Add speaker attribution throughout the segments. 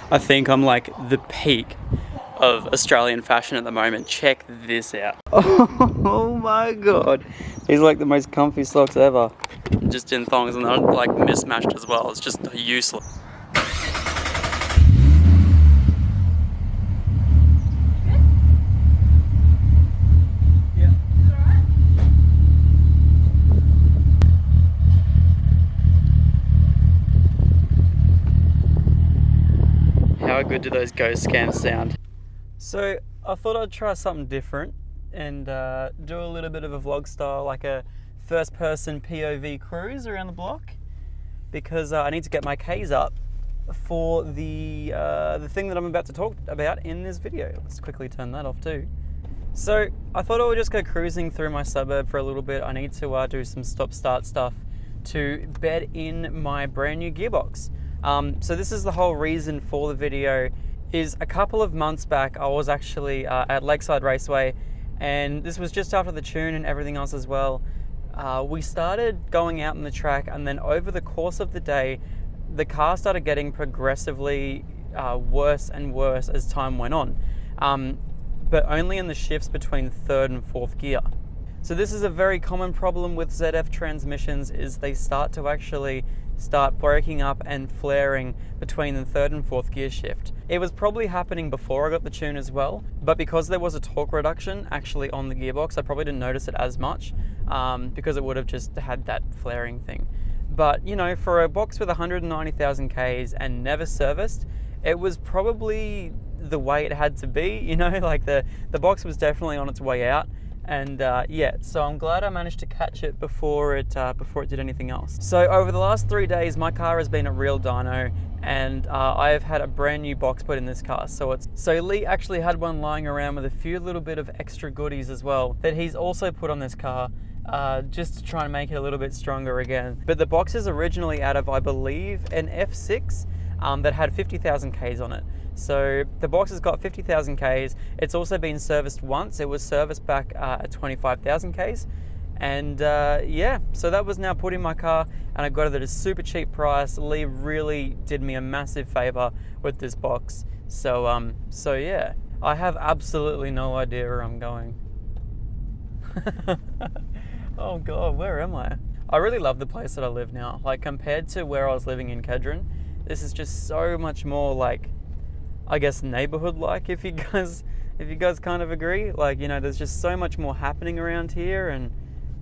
Speaker 1: I think I'm like the peak of Australian fashion at the moment. Check this out. Oh my god. These are like the most comfy socks ever. Just in thongs, and they're like mismatched as well. It's just useless. How good do those ghost scams sound? So I thought I'd try something different and do a little bit of a vlog style, like a first person POV cruise around the block, because I need to get my Ks up for the thing that I'm about to talk about in this video. Let's quickly turn that off too. So I thought I would just go cruising through my suburb for a little bit. I need to do some stop-start stuff to bed in my brand new gearbox. So this is the whole reason for the video. Is a couple of months back I was actually at Lakeside Raceway, and this was just after the tune and everything else as well. We started going out on the track, and then over the course of the day the car started getting progressively worse and worse as time went on, but only in the shifts between third and fourth gear. So this is a very common problem with ZF transmissions, is they start breaking up and flaring between the third and fourth gear shift. It was probably happening before I got the tune as well, but because there was a torque reduction actually on the gearbox, I probably didn't notice it as much, because it would have just had that flaring thing. But you know, for a box with 190,000 Ks and never serviced, it was probably the way it had to be, you know, like the box was definitely on its way out. And yeah, so I'm glad I managed to catch it before it did anything else. So over the last 3 days, my car has been at Real Dyno, and I have had a brand new box put in this car. So Lee actually had one lying around with a few little bit of extra goodies as well that he's also put on this car, just to try and make it a little bit stronger again. But the box is originally out of, I believe, an F6 that had 50,000 Ks on it. So the box has got 50,000 Ks. It's also been serviced once. It was serviced back at 25,000 Ks. And yeah, so that was now put in my car, and I got it at a super cheap price. Lee really did me a massive favor with this box. So yeah, I have absolutely no idea where I'm going. Oh God, where am I? I really love the place that I live now. Like, compared to where I was living in Kedron, this is just so much more like, I guess, neighborhood-like, if you guys kind of agree. Like, you know, there's just so much more happening around here, and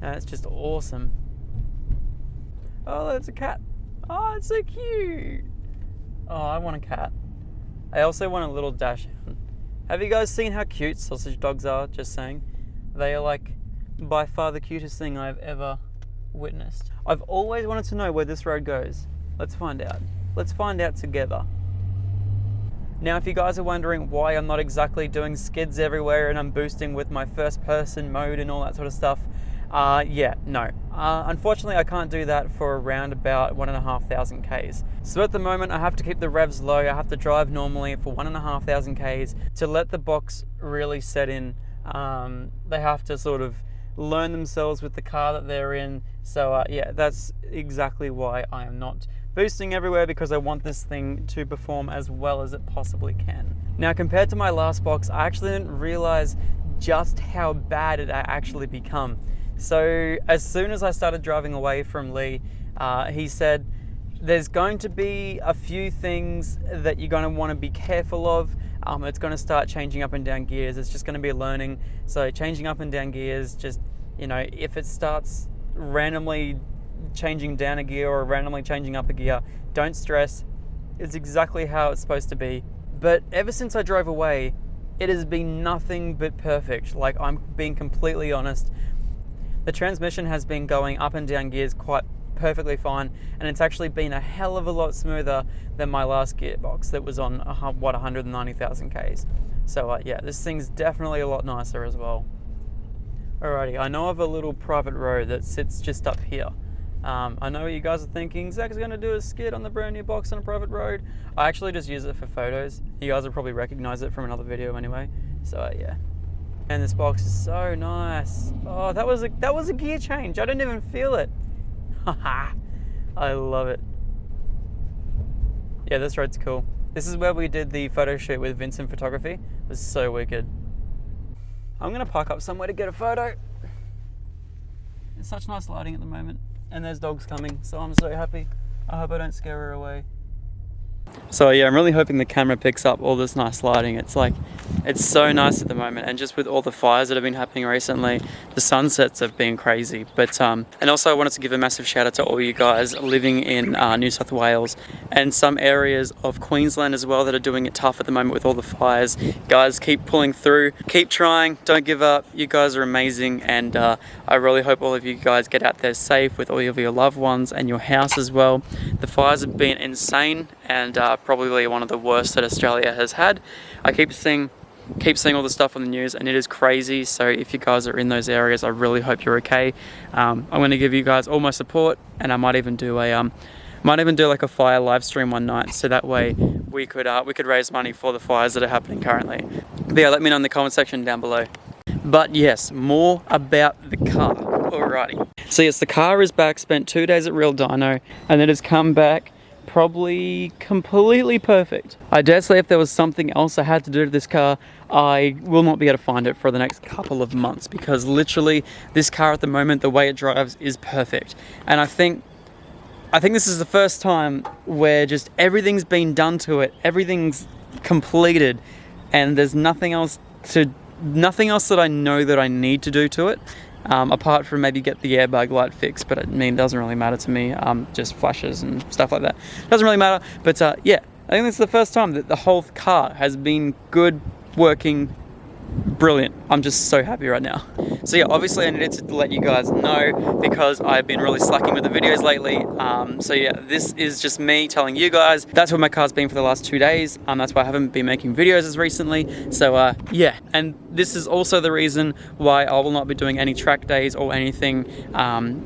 Speaker 1: it's just awesome. Oh, there's a cat. Oh, it's so cute. Oh, I want a cat. I also want a little Dachshund. Have you guys seen how cute sausage dogs are? Just saying. They are like by far the cutest thing I've ever witnessed. I've always wanted to know where this road goes. Let's find out. Let's find out together. Now, if you guys are wondering why I'm not exactly doing skids everywhere and I'm boosting with my first person mode and all that sort of stuff, yeah, no. Unfortunately, I can't do that for around about 1,500 Ks. So at the moment, I have to keep the revs low. I have to drive normally for 1,500 Ks to let the box really set in. They have to sort of learn themselves with the car that they're in. So yeah, that's exactly why I am not boosting everywhere, because I want this thing to perform as well as it possibly can. Now, compared to my last box, I actually didn't realize just how bad it actually become. So as soon as I started driving away from Lee, he said, there's going to be a few things that you're going to want to be careful of. It's going to start changing up and down gears. It's just going to be learning. So changing up and down gears, just, you know, if it starts randomly changing down a gear or randomly changing up a gear, don't stress. It's exactly how it's supposed to be. But ever since I drove away, it has been nothing but perfect. Like, I'm being completely honest. The transmission has been going up and down gears quite perfectly fine, and it's actually been a hell of a lot smoother than my last gearbox that was on 190,000 Ks. So yeah, this thing's definitely a lot nicer as well. Alrighty, I know of a little private road that sits just up here. I know what you guys are thinking, Zach's going to do a skid on the brand new box on a private road. I actually just use it for photos. You guys will probably recognize it from another video anyway. So yeah. And this box is so nice. Oh, that was a gear change. I didn't even feel it. Haha, I love it. Yeah, this road's cool. This is where we did the photo shoot with Vincent Photography. It was so wicked. I'm gonna park up somewhere to get a photo. It's such nice lighting at the moment. And there's dogs coming, so I'm so happy. I hope I don't scare her away. So yeah, I'm really hoping the camera picks up all this nice lighting. It's like, it's so nice at the moment, and just with all the fires that have been happening recently, the sunsets have been crazy. But and also I wanted to give a massive shout out to all you guys living in New South Wales and some areas of Queensland as well that are doing it tough at the moment with all the fires. Guys, keep pulling through, keep trying, don't give up. You guys are amazing, and I really hope all of you guys get out there safe with all of your loved ones and your house as well. The fires have been insane, and probably one of the worst that Australia has had. I keep seeing all the stuff on the news, and it is crazy. So if you guys are in those areas, I really hope you're okay. I'm going to give you guys all my support, and I might even do like a fire live stream one night, so that way we could raise money for the fires that are happening currently. But yeah, let me know in the comment section down below. But yes, more about the car. Alrighty. So yes, the car is back. Spent 2 days at Real Dyno, and it has come back probably completely perfect. I dare say if there was something else I had to do to this car, I will not be able to find it for the next couple of months, because literally this car at the moment, the way it drives is perfect. And I think this is the first time where just everything's been done to it, everything's completed, and there's nothing else that I know that I need to do to it. Apart from maybe get the airbag light fixed, but I mean, it doesn't really matter to me, just flashes and stuff like that. Doesn't really matter, but yeah, I think this is the first time that the whole car has been good, working, brilliant. I'm just so happy right now. So yeah, obviously I needed to let you guys know because I've been really slacking with the videos lately. So yeah, this is just me telling you guys that's where my car's been for the last 2 days. That's why I haven't been making videos as recently. So yeah, and this is also the reason why I will not be doing any track days or anything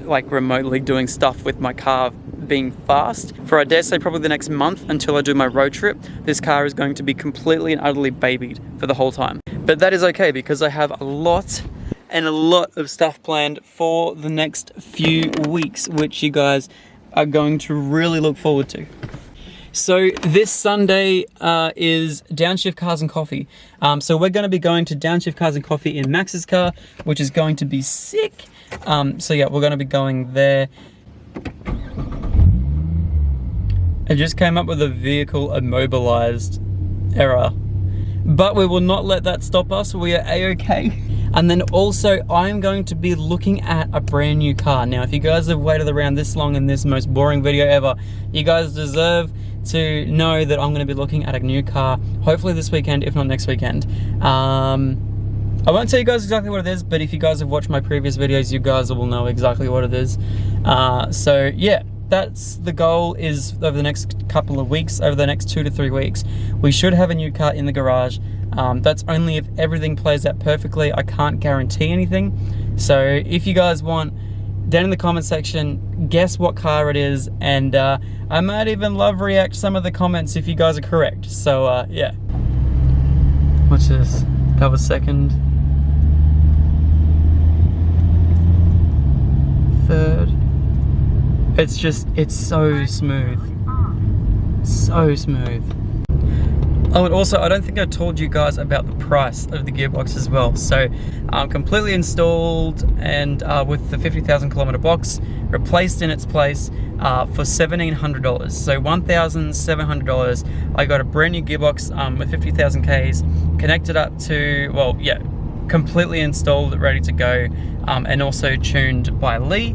Speaker 1: like remotely doing stuff with my car being fast for, I dare say, probably the next month until I do my road trip. This car is going to be completely and utterly babied for the whole time. But that is okay, because I have a lot of stuff planned for the next few weeks, which you guys are going to really look forward to. So this Sunday is Downshift Cars and Coffee. So we're going to be going to Downshift Cars and Coffee in Max's car, which is going to be sick. So yeah, we're going to be going there. It just came up with a vehicle immobilized error, but we will not let that stop us. We are a-okay. And then also I'm going to be looking at a brand new car. Now, if you guys have waited around this long in this most boring video ever, you guys deserve to know that I'm going to be looking at a new car, hopefully this weekend, if not next weekend. I won't tell you guys exactly what it is, but if you guys have watched my previous videos, you guys will know exactly what it is. So yeah, that's the goal, is over the next couple of weeks, over the next 2 to 3 weeks, we should have a new car in the garage. That's only if everything plays out perfectly. I can't guarantee anything. So if you guys want, down in the comment section, guess what car it is, and I might even love react some of the comments if you guys are correct. So yeah. What's this? That was second. Third. It's so smooth. So smooth. Oh, and also, I don't think I told you guys about the price of the gearbox as well. So, completely installed and with the 50,000 kilometer box replaced in its place for $1,700. So $1,700. I got a brand new gearbox with 50,000 Ks, connected up to, well, yeah, completely installed, ready to go, and also tuned by Lee.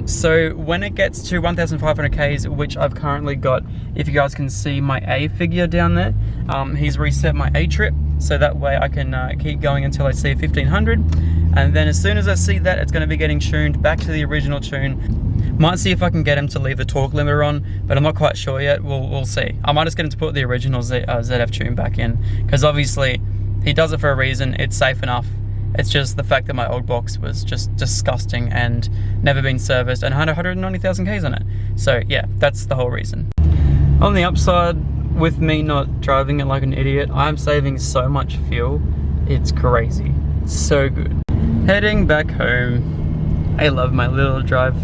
Speaker 1: So when it gets to 1,500 Ks, which I've currently got, if you guys can see my A figure down there, he's reset my A trip, so that way I can keep going until I see 1,500. And then as soon as I see that, it's going to be getting tuned back to the original tune. Might see if I can get him to leave the torque limiter on, but I'm not quite sure yet. We'll see. I might just get him to put the original ZF tune back in, because obviously he does it for a reason. It's safe enough. It's just the fact that my old box was just disgusting and never been serviced and had 190,000 Ks on it. So yeah, that's the whole reason. On the upside, with me not driving it like an idiot, I'm saving so much fuel. It's crazy. It's so good. Heading back home. I love my little drive.